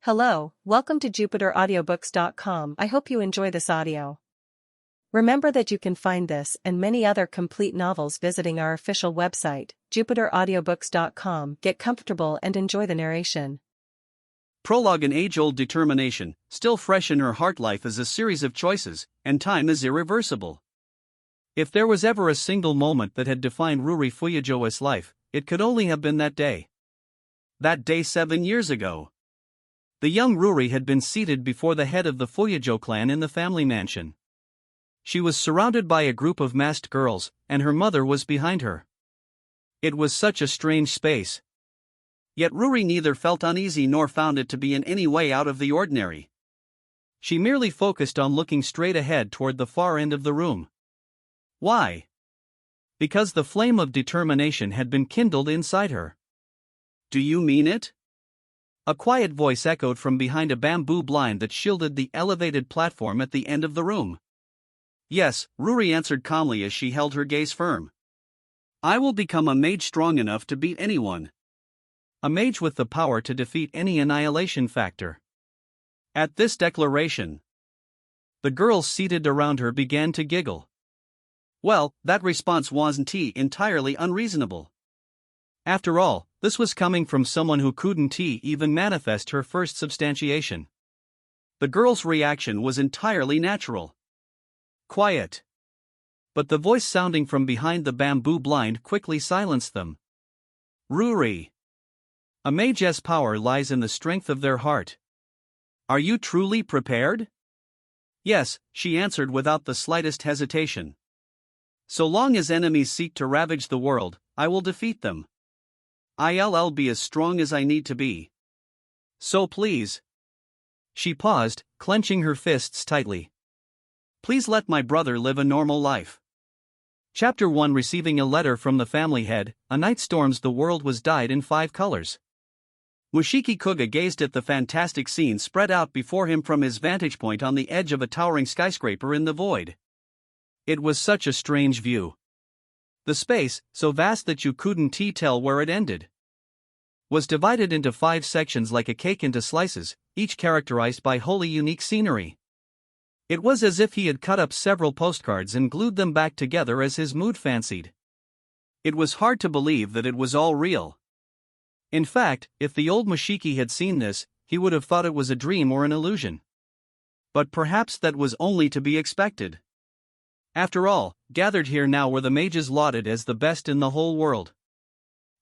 Hello, welcome to JupiterAudiobooks.com. I hope you enjoy this audio. Remember that you can find this and many other complete novels visiting our official website, JupiterAudiobooks.com. Get comfortable and enjoy the narration. Prologue. An age-old determination, still fresh in her heart. Life is a series of choices, and time is irreversible. If there was ever a single moment that had defined Ruri Fuyajo's life, it could only have been that day. That day 7 years ago. The young Ruri had been seated before the head of the Fuyajo clan in the family mansion. She was surrounded by a group of masked girls, and her mother was behind her. It was such a strange space. Yet Ruri neither felt uneasy nor found it to be in any way out of the ordinary. She merely focused on looking straight ahead toward the far end of the room. Why? Because the flame of determination had been kindled inside her. Do you mean it? A quiet voice echoed from behind a bamboo blind that shielded the elevated platform at the end of the room. Yes, Ruri answered calmly as she held her gaze firm. I will become a mage strong enough to beat anyone. A mage with the power to defeat any annihilation factor. At this declaration, the girls seated around her began to giggle. Well, that response wasn't entirely unreasonable. After all, this was coming from someone who couldn't even manifest her first substantiation. The girl's reaction was entirely natural. Quiet. But the voice sounding from behind the bamboo blind quickly silenced them. Ruri. A mage's power lies in the strength of their heart. Are you truly prepared? Yes, she answered without the slightest hesitation. So long as enemies seek to ravage the world, I will defeat them. I'll be as strong as I need to be. So please. She paused, clenching her fists tightly. Please let my brother live a normal life. Chapter 1. Receiving a letter from the family head. A night storms the world was dyed in 5 colors. Mushiki Kuga gazed at the fantastic scene spread out before him from his vantage point on the edge of a towering skyscraper in the void. It was such a strange view. The space, so vast that you couldn't tell where it ended, was divided into 5 sections like a cake into slices, each characterized by wholly unique scenery. It was as if he had cut up several postcards and glued them back together as his mood fancied. It was hard to believe that it was all real. In fact, if the old Mushiki had seen this, he would have thought it was a dream or an illusion. But perhaps that was only to be expected. After all, gathered here now were the mages lauded as the best in the whole world.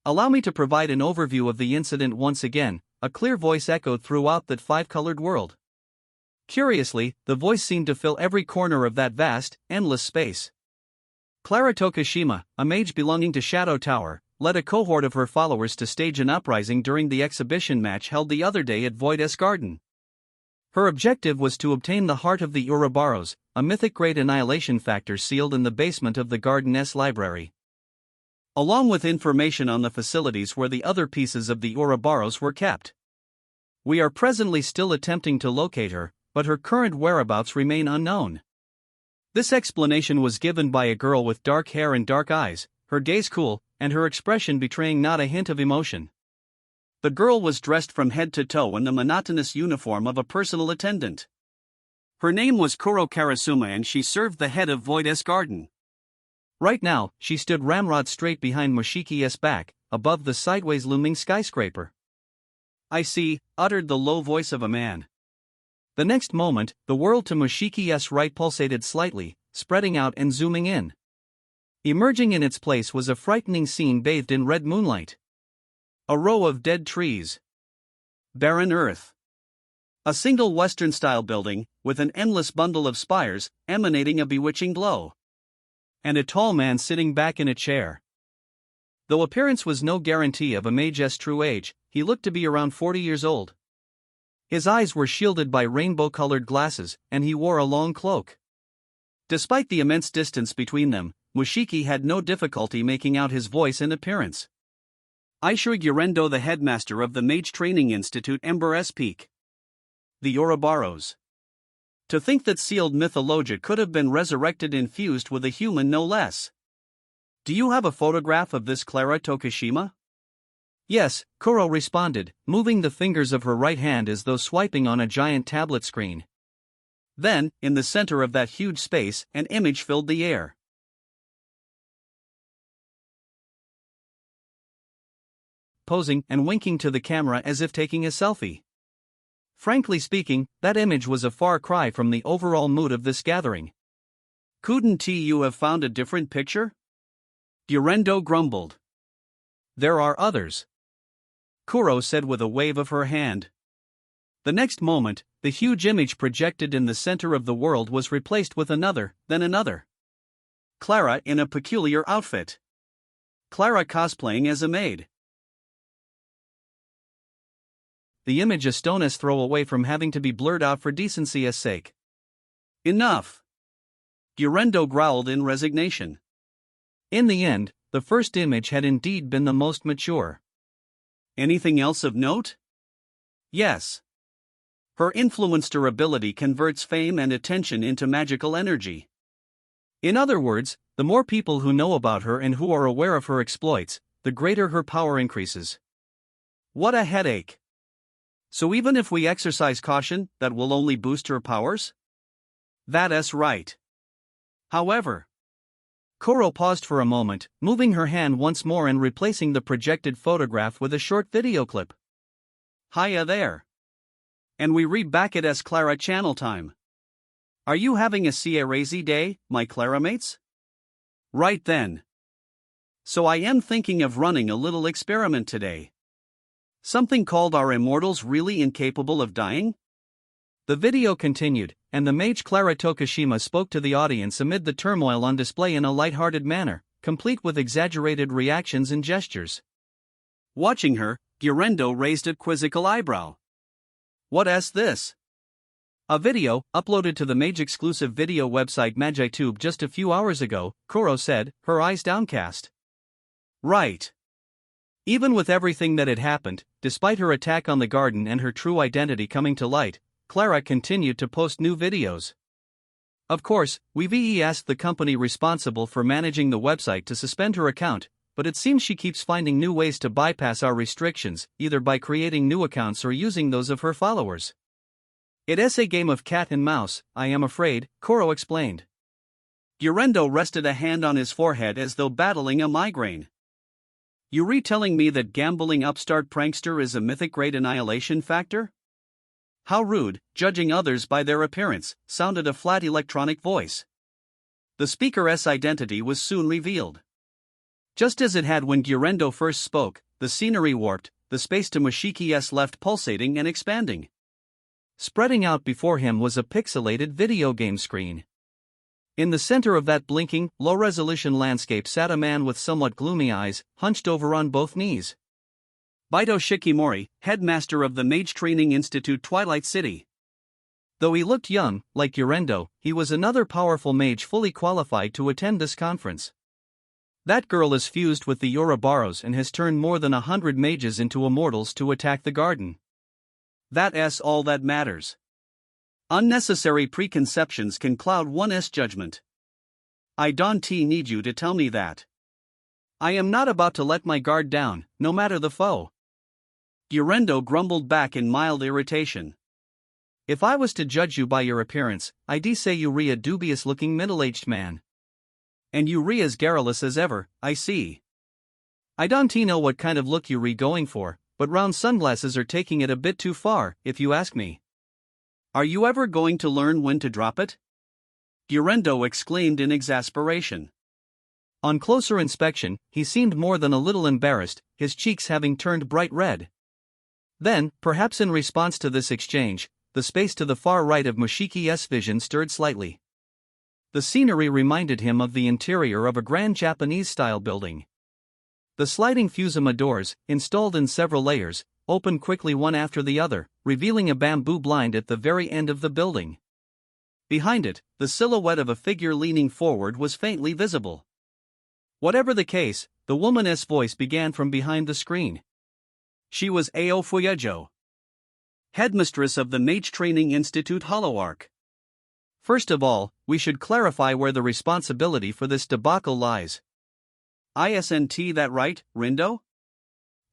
Allow me to provide an overview of the incident once again, a clear voice echoed throughout that 5-colored world. Curiously, the voice seemed to fill every corner of that vast, endless space. Clara Tokishima, a mage belonging to Shadow Tower, led a cohort of her followers to stage an uprising during the exhibition match held the other day at Void's Garden. Her objective was to obtain the heart of the Ouroboros, a mythic great annihilation factor sealed in the basement of the Garden's library, along with information on the facilities where the other pieces of the Ouroboros were kept. We are presently still attempting to locate her, but her current whereabouts remain unknown. This explanation was given by a girl with dark hair and dark eyes, her gaze cool, and her expression betraying not a hint of emotion. The girl was dressed from head to toe in the monotonous uniform of a personal attendant. Her name was Kuro Karasuma and she served the head of Void's Garden. Right now, she stood ramrod straight behind Mushiki's back, above the sideways looming skyscraper. I see, uttered the low voice of a man. The next moment, the world to Mushiki's right pulsated slightly, spreading out and zooming in. Emerging in its place was a frightening scene bathed in red moonlight. A row of dead trees. Barren earth. A single Western-style building, with an endless bundle of spires, emanating a bewitching glow. And a tall man sitting back in a chair. Though appearance was no guarantee of a mage's true age, he looked to be around 40 years old. His eyes were shielded by rainbow-colored glasses, and he wore a long cloak. Despite the immense distance between them, Mushiki had no difficulty making out his voice and appearance. Aishiro Yurendo, the headmaster of the Mage Training Institute Ember's Peak. The Ouroboros. To think that sealed mythologia could have been resurrected infused with a human no less. Do you have a photograph of this Clara Tokishima? Yes, Kuro responded, moving the fingers of her right hand as though swiping on a giant tablet screen. Then, in the center of that huge space, an image filled the air. Posing and winking to the camera as if taking a selfie. Frankly speaking, that image was a far cry from the overall mood of this gathering. Couldn't you have found a different picture? Gurendo grumbled. There are others, Kuro said with a wave of her hand. The next moment, the huge image projected in the center of the world was replaced with another, then another. Clara in a peculiar outfit. Clara cosplaying as a maid. The image a stone's throw away from having to be blurred out for decency's sake. Enough! Gurendo growled in resignation. In the end, the first image had indeed been the most mature. Anything else of note? Yes. Her influencer ability converts fame and attention into magical energy. In other words, the more people who know about her and who are aware of her exploits, the greater her power increases. What a headache! So even if we exercise caution, that will only boost her powers? That's right. However, Kuro paused for a moment, moving her hand once more and replacing the projected photograph with a short video clip. Hiya there. And we read back at Clara channel time. Are you having a crazy day, my Clara mates? Right then. So I am thinking of running a little experiment today. Something called Are Immortals Really Incapable of Dying? The video continued, and the mage Clara Tokishima spoke to the audience amid the turmoil on display in a light-hearted manner, complete with exaggerated reactions and gestures. Watching her, Gurendo raised a quizzical eyebrow. What's this? A video, uploaded to the mage-exclusive video website MagiTube just a few hours ago, Kuro said, her eyes downcast. Right. Even with everything that had happened, despite her attack on the garden and her true identity coming to light, Clara continued to post new videos. Of course, we've asked the company responsible for managing the website to suspend her account, but it seems she keeps finding new ways to bypass our restrictions, either by creating new accounts or using those of her followers. It's a game of cat and mouse, I am afraid, Kuro explained. Gurendo rested a hand on his forehead as though battling a migraine. You retelling me that gambling upstart prankster is a mythic great annihilation factor? How rude, judging others by their appearance, sounded a flat electronic voice. The speaker's identity was soon revealed. Just as it had when Gurendo first spoke, the scenery warped, the space to Mushiki's left pulsating and expanding. Spreading out before him was a pixelated video game screen. In the center of that blinking, low-resolution landscape sat a man with somewhat gloomy eyes, hunched over on both knees. Baito Shikimori, headmaster of the Mage Training Institute Twilight City. Though he looked young, like Gurendo, he was another powerful mage fully qualified to attend this conference. That girl is fused with the Ouroboros and has turned more than 100 mages into immortals to attack the garden. That's all that matters. Unnecessary preconceptions can cloud one's judgment. I don't need you to tell me that. I am not about to let my guard down, no matter the foe. Gurendo grumbled back in mild irritation. If I was to judge you by your appearance, I'd say you re a dubious-looking middle-aged man. And you re as garrulous as ever, I see. I don't know what kind of look you re going for, but round sunglasses are taking it a bit too far, if you ask me. Are you ever going to learn when to drop it? Gurendo exclaimed in exasperation. On closer inspection, he seemed more than a little embarrassed, his cheeks having turned bright red. Then, perhaps in response to this exchange, the space to the far right of Mushiki's vision stirred slightly. The scenery reminded him of the interior of a grand Japanese-style building. The sliding Fusima doors, installed in several layers, opened quickly one after the other, revealing a bamboo blind at the very end of the building. Behind it, the silhouette of a figure leaning forward was faintly visible. Whatever the case, the woman's voice began from behind the screen. She was Ao Fuyejo, headmistress of the Mage Training Institute Hollowark. First of all, we should clarify where the responsibility for this debacle lies. Isn't that right, Rindo?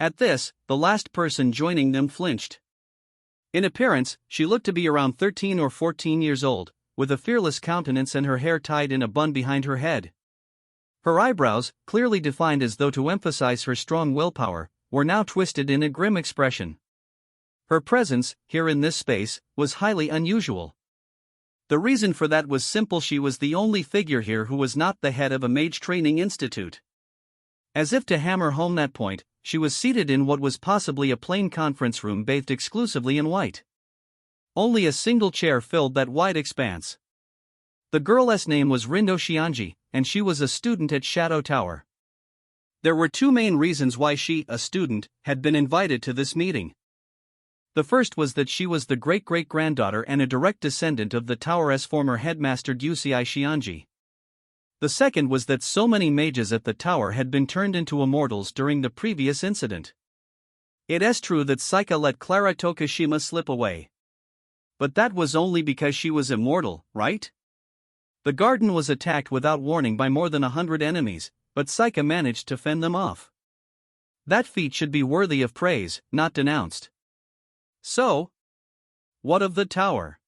At this, the last person joining them flinched. In appearance, she looked to be around 13 or 14 years old, with a fearless countenance and her hair tied in a bun behind her head. Her eyebrows, clearly defined as though to emphasize her strong willpower, were now twisted in a grim expression. Her presence, here in this space, was highly unusual. The reason for that was simple: she was the only figure here who was not the head of a mage training institute. As if to hammer home that point, she was seated in what was possibly a plain conference room bathed exclusively in white. Only a single chair filled that wide expanse. The girl's name was Rindo Shianji, and she was a student at Shadow Tower. There were two main reasons why she, a student, had been invited to this meeting. The first was that she was the great-great-granddaughter and a direct descendant of the tower's former headmaster Kuozaki Shianji. The second was that so many mages at the tower had been turned into immortals during the previous incident. It is true that Saika let Clara Tokushima slip away. But that was only because she was immortal, right? The garden was attacked without warning by more than 100 enemies, but Saika managed to fend them off. That feat should be worthy of praise, not denounced. So, what of the tower?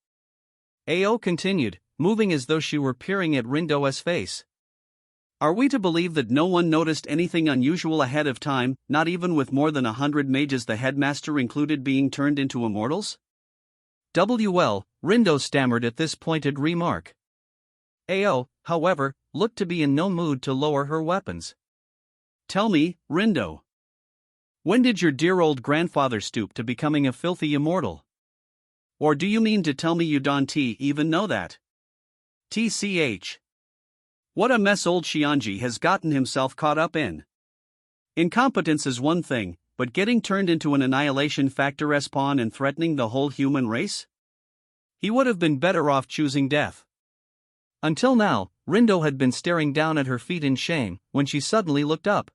Ao continued, moving as though she were peering at Rindo's face. Are we to believe that no one noticed anything unusual ahead of time, not even with more than 100 mages, the headmaster included, being turned into immortals? Well, Rindo stammered at this pointed remark. Ao, however, looked to be in no mood to lower her weapons. Tell me, Rindo. When did your dear old grandfather stoop to becoming a filthy immortal? Or do you mean to tell me you don't even know that? TCH. What a mess old Shianji has gotten himself caught up in. Incompetence is one thing, but getting turned into an annihilation factor pawn and threatening the whole human race? He would have been better off choosing death. Until now, Rindo had been staring down at her feet in shame, when she suddenly looked up.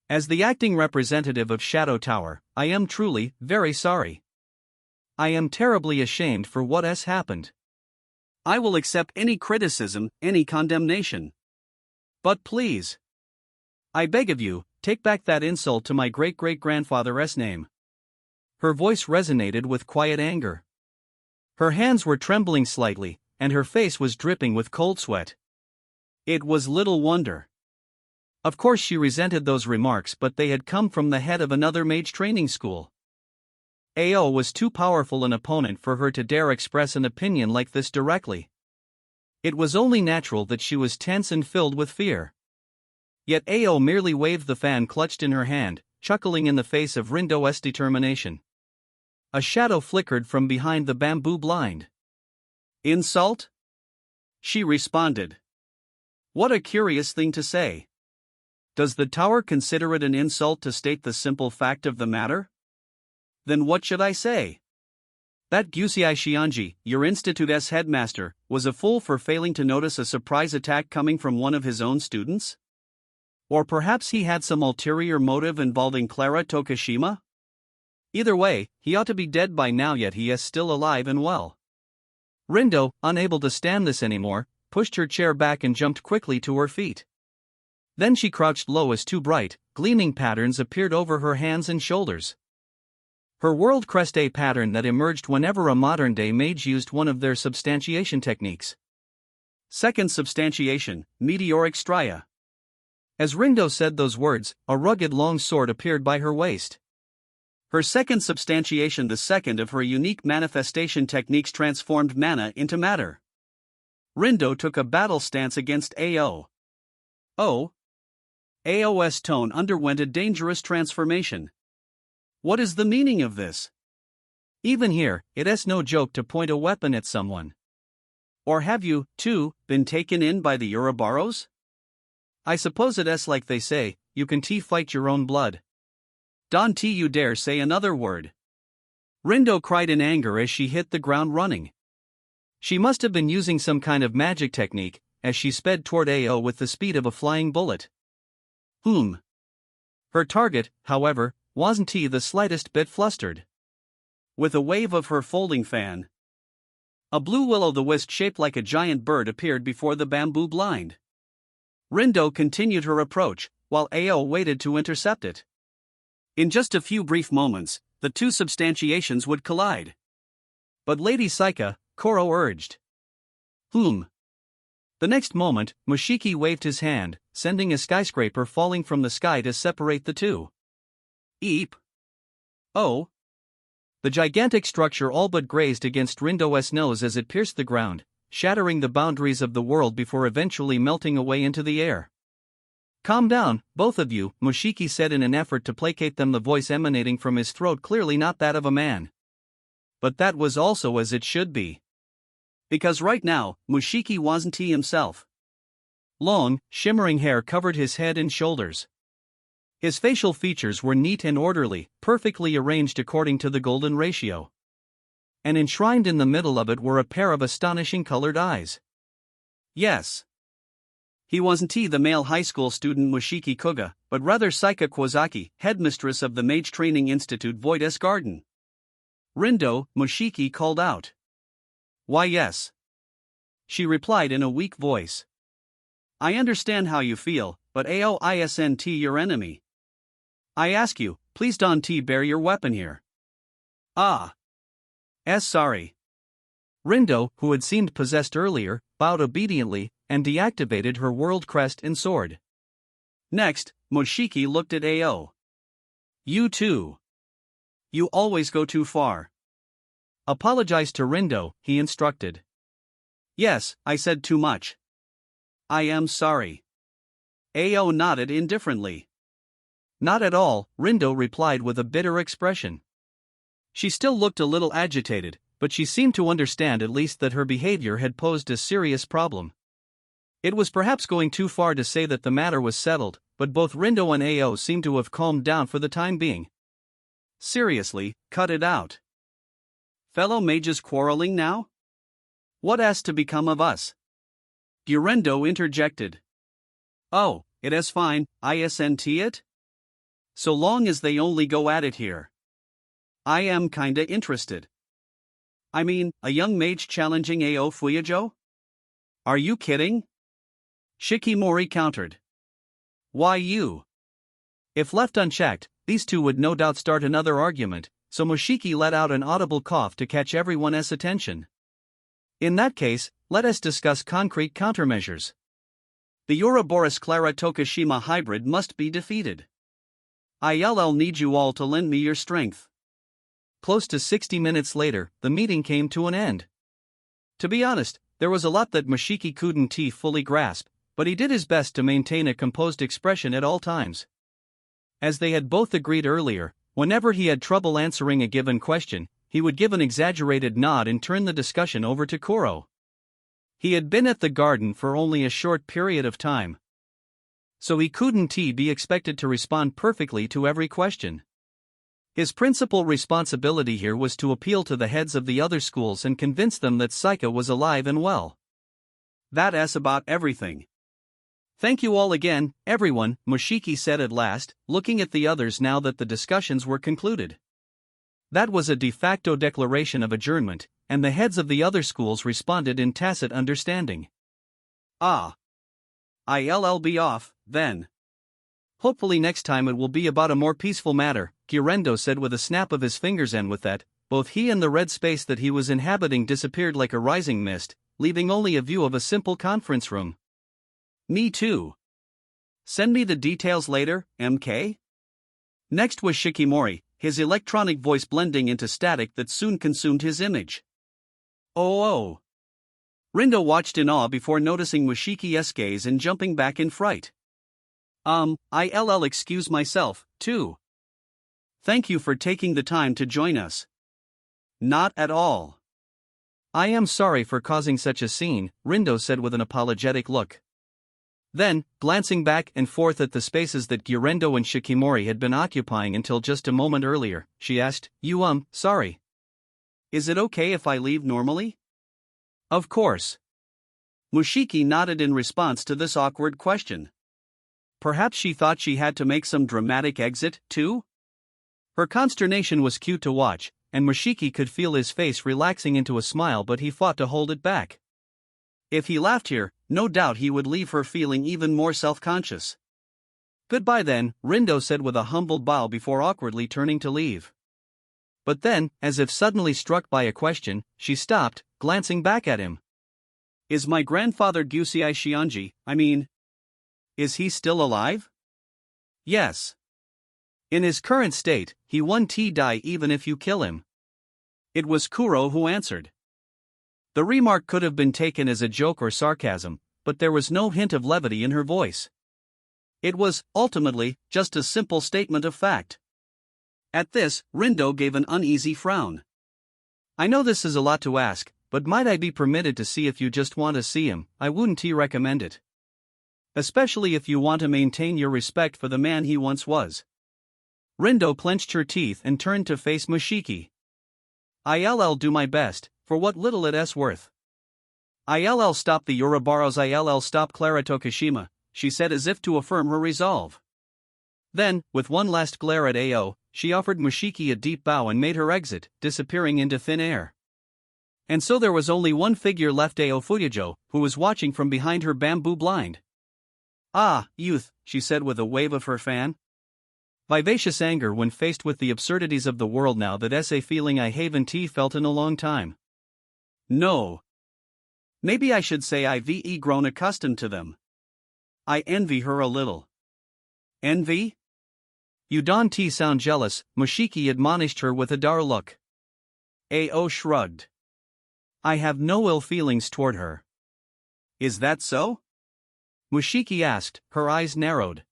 As the acting representative of Shadow Tower, I am truly, very sorry. I am terribly ashamed for what has happened. I will accept any criticism, any condemnation. But please, I beg of you, take back that insult to my great-great-grandfather's name. Her voice resonated with quiet anger. Her hands were trembling slightly, and her face was dripping with cold sweat. It was little wonder. Of course she resented those remarks, but they had come from the head of another mage training school. Ao was too powerful an opponent for her to dare express an opinion like this directly. It was only natural that she was tense and filled with fear. Yet Ao merely waved the fan clutched in her hand, chuckling in the face of Rindo's determination. A shadow flickered from behind the bamboo blind. Insult? She responded. What a curious thing to say. Does the tower consider it an insult to state the simple fact of the matter? Then what should I say? That Kuozaki Shianji, your institute's headmaster, was a fool for failing to notice a surprise attack coming from one of his own students? Or perhaps he had some ulterior motive involving Clara Tokushima? Either way, he ought to be dead by now, yet he is still alive and well. Rindo, unable to stand this anymore, pushed her chair back and jumped quickly to her feet. Then she crouched low as two bright, gleaming patterns appeared over her hands and shoulders. Her world crest, a pattern that emerged whenever a modern-day mage used one of their substantiation techniques. Second substantiation, meteoric stria. As Rindo said those words, a rugged long sword appeared by her waist. Her second substantiation, the second of her unique manifestation techniques, transformed mana into matter. Rindo took a battle stance against Ao. Oh. Ao's tone underwent a dangerous transformation. What is the meaning of this? Even here, it is no joke to point a weapon at someone. Or have you, too, been taken in by the Ouroboros? I suppose it is like they say, you can fight your own blood. Don't you dare say another word. Rindo cried in anger as she hit the ground running. She must have been using some kind of magic technique, as she sped toward Ao with the speed of a flying bullet. Her target, however, wasn't the slightest bit flustered. With a wave of her folding fan, a blue will-o'-the-wisp shaped like a giant bird appeared before the bamboo blind. Rindo continued her approach, while Ao waited to intercept it. In just a few brief moments, the two substantiations would collide. But Lady Saika, Koro urged. The next moment, Mushiki waved his hand, sending a skyscraper falling from the sky to separate the two. Eep! Oh! The gigantic structure all but grazed against Rindo's nose as it pierced the ground, shattering the boundaries of the world before eventually melting away into the air. Calm down, both of you, Mushiki said in an effort to placate them, the voice emanating from his throat clearly not that of a man. But that was also as it should be. Because right now, Mushiki wasn't he himself. Long, shimmering hair covered his head and shoulders. His facial features were neat and orderly, perfectly arranged according to the golden ratio. And enshrined in the middle of it were a pair of astonishing colored eyes. Yes. He wasn't the male high school student Mushiki Kuga, but rather Saika Kuozaki, headmistress of the Mage Training Institute Void Garden. Rindo, Mushiki called out. Why yes. She replied in a weak voice. I understand how you feel, but isn't your enemy. I ask you, please don't bear your weapon here. Sorry. Rindo, who had seemed possessed earlier, bowed obediently, and deactivated her world crest and sword. Next, Mushiki looked at Ao. You too. You always go too far. Apologize to Rindo, he instructed. Yes, I said too much. I am sorry. Ao nodded indifferently. Not at all, Rindo replied with a bitter expression. She still looked a little agitated, but she seemed to understand at least that her behavior had posed a serious problem. It was perhaps going too far to say that the matter was settled, but both Rindo and Ao seemed to have calmed down for the time being. Seriously, cut it out. Fellow mages quarreling now? What has to become of us? Gurendo interjected. Oh, it is fine, isn't it? So long as they only go at it here. I am kinda interested. I mean, a young mage challenging Ao Fuyajo? Are you kidding? Shikimori countered. Why you? If left unchecked, these two would no doubt start another argument, so Mushiki let out an audible cough to catch everyone's attention. In that case, let us discuss concrete countermeasures. The Ouroboros Clara Tokushima hybrid must be defeated. I'll need you all to lend me your strength. Close to 60 minutes later, the meeting came to an end. To be honest, there was a lot that Mushiki couldn't fully grasp, but he did his best to maintain a composed expression at all times. As they had both agreed earlier, whenever he had trouble answering a given question, he would give an exaggerated nod and turn the discussion over to Koro. He had been at the garden for only a short period of time, so he couldn't be expected to respond perfectly to every question. His principal responsibility here was to appeal to the heads of the other schools and convince them that Saika was alive and well. That's about everything. Thank you all again, everyone, Mushiki said at last, looking at the others now that the discussions were concluded. That was a de facto declaration of adjournment, and the heads of the other schools responded in tacit understanding. I'll be off, then. Hopefully next time it will be about a more peaceful matter, Gurendo said with a snap of his fingers, and with that, both he and the red space that he was inhabiting disappeared like a rising mist, leaving only a view of a simple conference room. Me too. Send me the details later, MK? Next was Shikimori, his electronic voice blending into static that soon consumed his image. Oh. Rindo watched in awe before noticing Mushiki's gaze and jumping back in fright. I'll excuse myself, too. Thank you for taking the time to join us. Not at all. I am sorry for causing such a scene, Rindo said with an apologetic look. Then, glancing back and forth at the spaces that Gurendo and Shikimori had been occupying until just a moment earlier, she asked, sorry. Is it okay if I leave normally? Of course. Mushiki nodded in response to this awkward question. Perhaps she thought she had to make some dramatic exit, too? Her consternation was cute to watch, and Mushiki could feel his face relaxing into a smile, but he fought to hold it back. If he laughed here, no doubt he would leave her feeling even more self-conscious. Goodbye then, Rindo said with a humbled bow before awkwardly turning to leave. But then, as if suddenly struck by a question, she stopped, glancing back at him. Is my grandfather Gusei Shionji, is he still alive? Yes. In his current state, he won't die even if you kill him. It was Kuro who answered. The remark could have been taken as a joke or sarcasm, but there was no hint of levity in her voice. It was, ultimately, just a simple statement of fact. At this, Rindo gave an uneasy frown. I know this is a lot to ask, but might I be permitted to see if you just want to see him? I wouldn't recommend it. Especially if you want to maintain your respect for the man he once was. Rindo clenched her teeth and turned to face Mushiki. I'll do my best, for what little it's worth. I'll stop the Yorubaros. I'll stop Clara Tokushima, she said as if to affirm her resolve. Then, with one last glare at Ao, she offered Mushiki a deep bow and made her exit, disappearing into thin air. And so there was only one figure left, Ao Fuyajo, who was watching from behind her bamboo blind. Ah, youth, she said with a wave of her fan. Vivacious anger when faced with the absurdities of the world. Now that's a feeling I haven't felt in a long time. No. Maybe I should say I've grown accustomed to them. I envy her a little. Envy? You don't sound jealous, Mushiki admonished her with a dour look. Ao shrugged. I have no ill feelings toward her. Is that so? Mushiki asked, her eyes narrowed.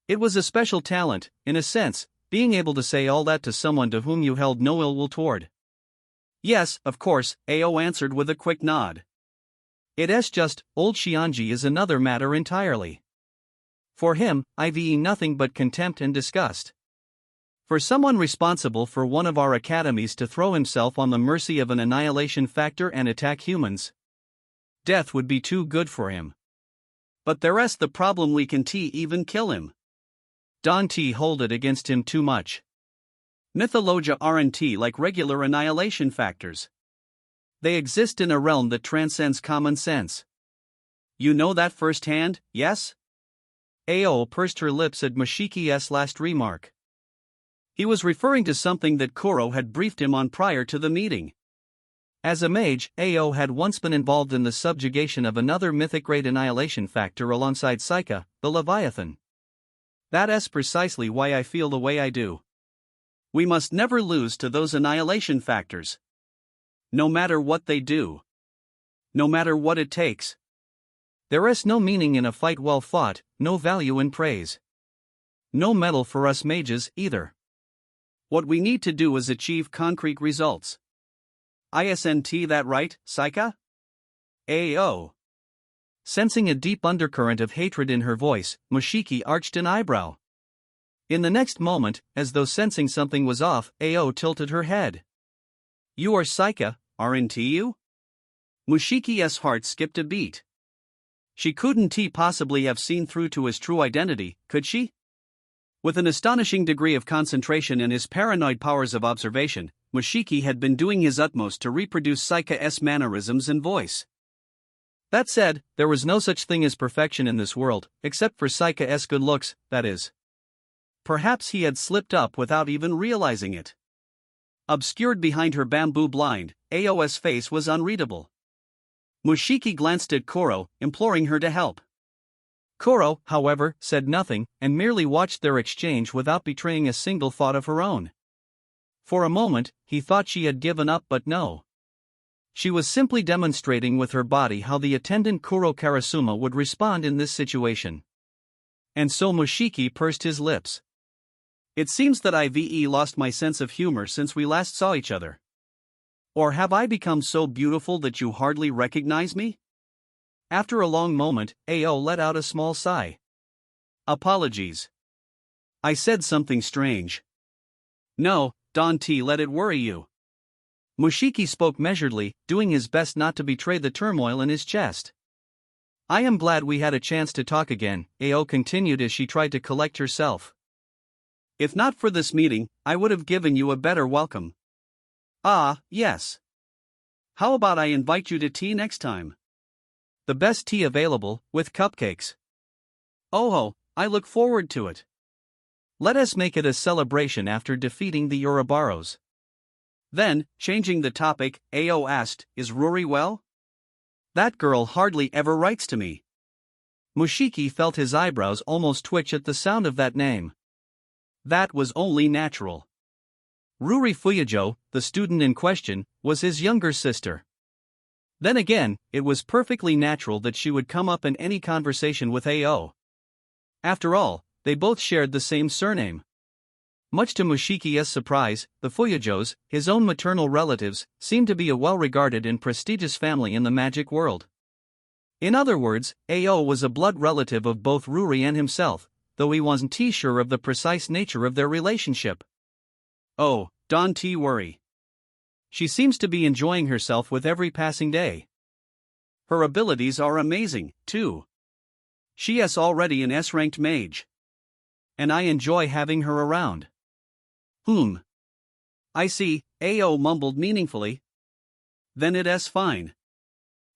It was a special talent, in a sense, being able to say all that to someone to whom you held no ill will toward. Yes, of course, Ao answered with a quick nod. It's just, old Shionji is another matter entirely. For him, I've nothing but contempt and disgust. For someone responsible for one of our academies to throw himself on the mercy of an annihilation factor and attack humans. Death would be too good for him. But there's the problem, we can even kill him. Don't hold it against him too much. Mythologia aren't like regular annihilation factors. They exist in a realm that transcends common sense. You know that firsthand, yes? Ao pursed her lips at Mushiki's last remark. He was referring to something that Kuro had briefed him on prior to the meeting. As a mage, Ao had once been involved in the subjugation of another mythic great annihilation factor alongside Saika, the Leviathan. That's precisely why I feel the way I do. We must never lose to those annihilation factors. No matter what they do. No matter what it takes. There is no meaning in a fight well fought, no value in praise. No medal for us mages, either. What we need to do is achieve concrete results. Isn't that right, Saika? Ao. Sensing a deep undercurrent of hatred in her voice, Mushiki arched an eyebrow. In the next moment, as though sensing something was off, Ao tilted her head. You are Saika, aren't you? Mushiki's heart skipped a beat. She couldn't possibly have seen through to his true identity, could she? With an astonishing degree of concentration and his paranoid powers of observation, Mushiki had been doing his utmost to reproduce Saika's mannerisms and voice. That said, there was no such thing as perfection in this world, except for Saika's good looks, that is. Perhaps he had slipped up without even realizing it. Obscured behind her bamboo blind, Ao's face was unreadable. Mushiki glanced at Kuro, imploring her to help. Kuro, however, said nothing, and merely watched their exchange without betraying a single thought of her own. For a moment, he thought she had given up, but no. She was simply demonstrating with her body how the attendant Kuro Karasuma would respond in this situation. And so Mushiki pursed his lips. It seems that I've lost my sense of humor since we last saw each other. Or have I become so beautiful that you hardly recognize me? After a long moment, Ao let out a small sigh. Apologies. I said something strange. No, don't let it worry you. Mushiki spoke measuredly, doing his best not to betray the turmoil in his chest. I am glad we had a chance to talk again, Ao continued as she tried to collect herself. If not for this meeting, I would have given you a better welcome. Ah, yes. How about I invite you to tea next time? The best tea available, with cupcakes. Oh, I look forward to it. Let us make it a celebration after defeating the Ouroboros. Then, changing the topic, Ao asked, is Ruri well? That girl hardly ever writes to me. Mushiki felt his eyebrows almost twitch at the sound of that name. That was only natural. Ruri Fuyojo, the student in question, was his younger sister. Then again, it was perfectly natural that she would come up in any conversation with Ao. After all, they both shared the same surname. Much to Mushiki's surprise, the Fuyojos, his own maternal relatives, seemed to be a well-regarded and prestigious family in the magic world. In other words, Ao was a blood relative of both Ruri and himself, though he wasn't sure of the precise nature of their relationship. Oh, don't worry. She seems to be enjoying herself with every passing day. Her abilities are amazing, too. She is already an S-ranked mage. And I enjoy having her around. I see, Ao mumbled meaningfully. Then it is fine.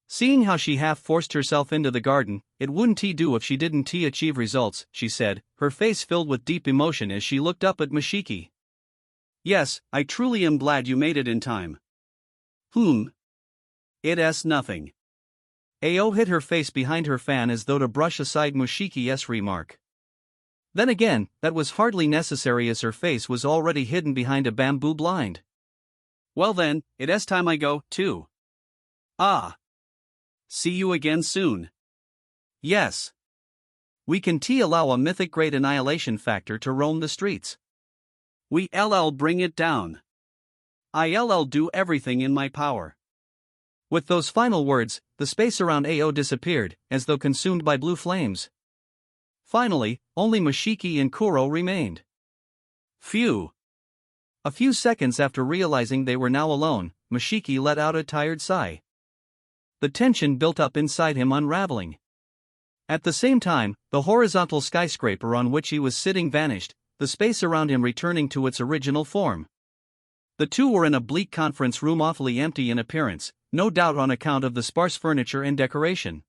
Seeing how she half-forced herself into the garden, it wouldn't do if she didn't achieve results, she said, her face filled with deep emotion as she looked up at Mushiki. Yes, I truly am glad you made it in time. It is nothing. Ao hid her face behind her fan as though to brush aside Mushiki's remark. Then again, that was hardly necessary as her face was already hidden behind a bamboo blind. Well then, it is time I go, too. Ah. See you again soon. Yes. We can allow a mythic great annihilation factor to roam the streets. We bring it down. I'll do everything in my power. With those final words, the space around Ao disappeared, as though consumed by blue flames. Finally, only Mushiki and Kuro remained. Phew. A few seconds after realizing they were now alone, Mushiki let out a tired sigh. The tension built up inside him unraveling. At the same time, the horizontal skyscraper on which he was sitting vanished, the space around him returning to its original form. The two were in a bleak conference room awfully empty in appearance, no doubt on account of the sparse furniture and decoration.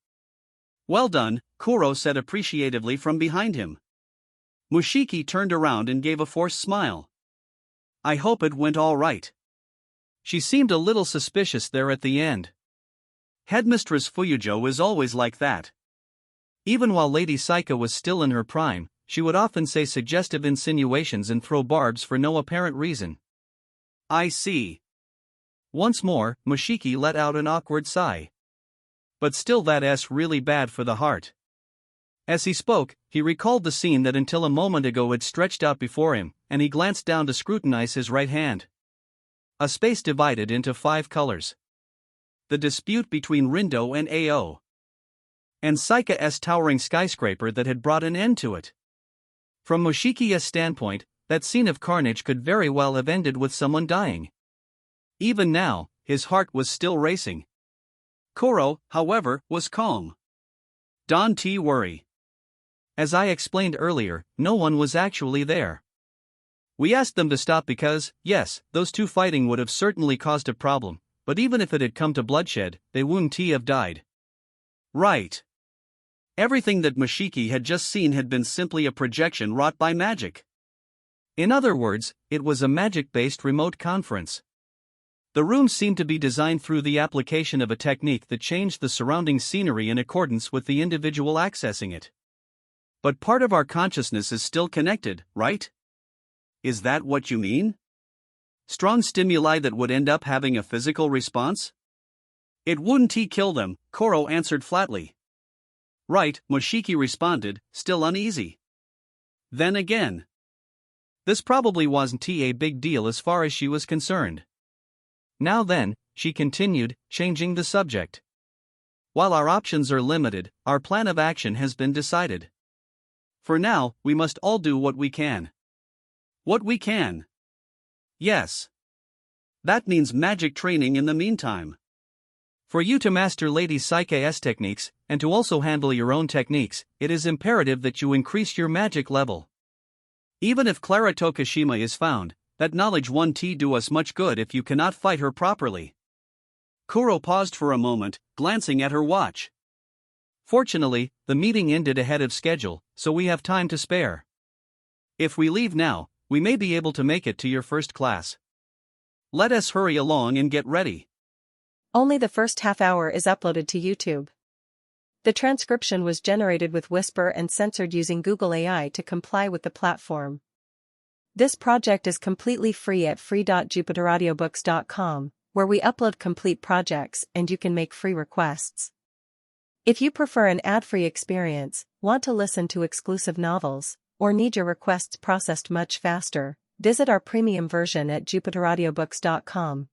Well done, Kuro said appreciatively from behind him. Mushiki turned around and gave a forced smile. I hope it went all right. She seemed a little suspicious there at the end. Headmistress Fuyojo is always like that. Even while Lady Saika was still in her prime, she would often say suggestive insinuations and throw barbs for no apparent reason. I see. Once more, Mushiki let out an awkward sigh. But still that's really bad for the heart. As he spoke, he recalled the scene that until a moment ago had stretched out before him, and he glanced down to scrutinize his right hand. A space divided into 5 colors. The dispute between Rindo and Ao. And Saika's towering skyscraper that had brought an end to it. From Mushiki's standpoint, that scene of carnage could very well have ended with someone dying. Even now, his heart was still racing. Kuro, however, was calm. Don't worry. As I explained earlier, no one was actually there. We asked them to stop because, yes, those two fighting would have certainly caused a problem, but even if it had come to bloodshed, they wouldn't have died. Right. Everything that Mushiki had just seen had been simply a projection wrought by magic. In other words, it was a magic-based remote conference. The room seemed to be designed through the application of a technique that changed the surrounding scenery in accordance with the individual accessing it. But part of our consciousness is still connected, right? Is that what you mean? Strong stimuli that would end up having a physical response? It wouldn't kill them, Kuro answered flatly. Right, Mushiki responded, still uneasy. Then again. This probably wasn't a big deal as far as she was concerned. Now then, she continued, changing the subject. While our options are limited, our plan of action has been decided. For now, we must all do what we can. What we can. Yes. That means magic training in the meantime. For you to master Lady Saika's techniques, and to also handle your own techniques, it is imperative that you increase your magic level. Even if Clara Tokushima is found, that knowledge won't do us much good if you cannot fight her properly. Kuro paused for a moment, glancing at her watch. Fortunately, the meeting ended ahead of schedule, so we have time to spare. If we leave now, we may be able to make it to your first class. Let us hurry along and get ready. Only the first half hour is uploaded to YouTube. The transcription was generated with Whisper and censored using Google AI to comply with the platform. This project is completely free at free.jupiteraudiobooks.com, where we upload complete projects and you can make free requests. If you prefer an ad-free experience, want to listen to exclusive novels, or need your requests processed much faster, visit our premium version at jupiteraudiobooks.com.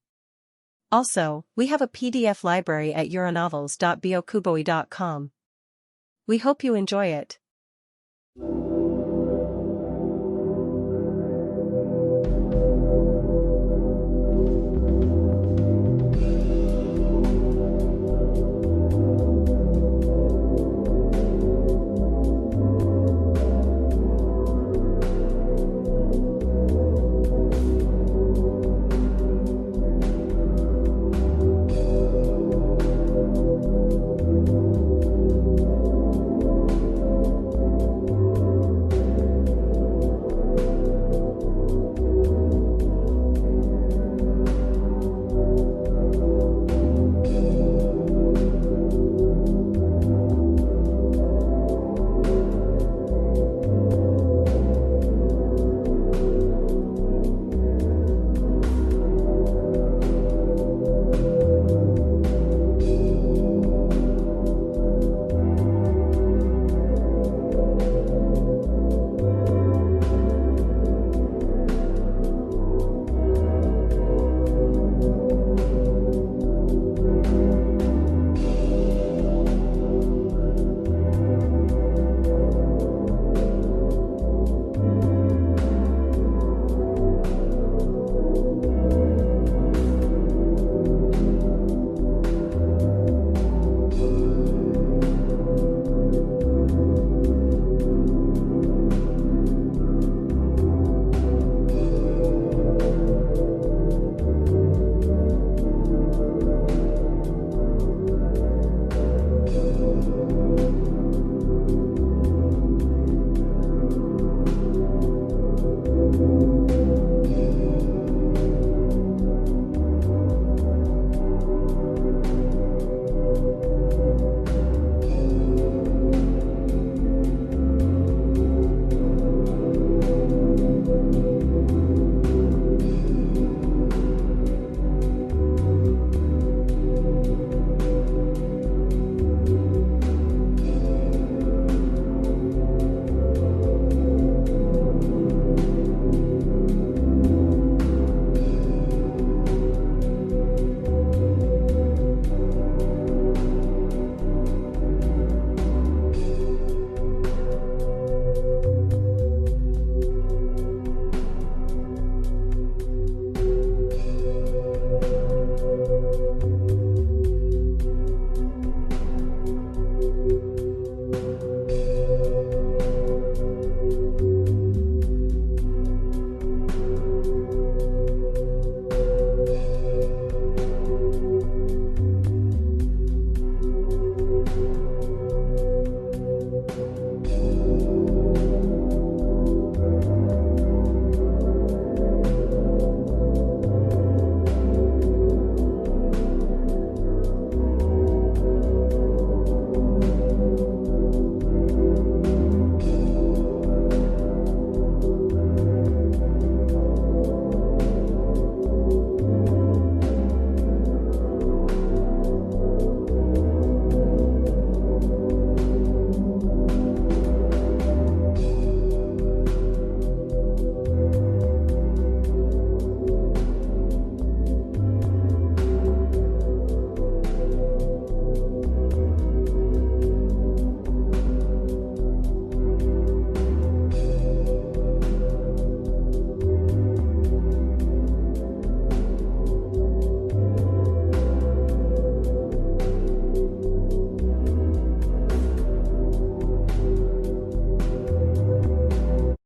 Also, we have a PDF library at euronovels.bokuboi.com. We hope you enjoy it.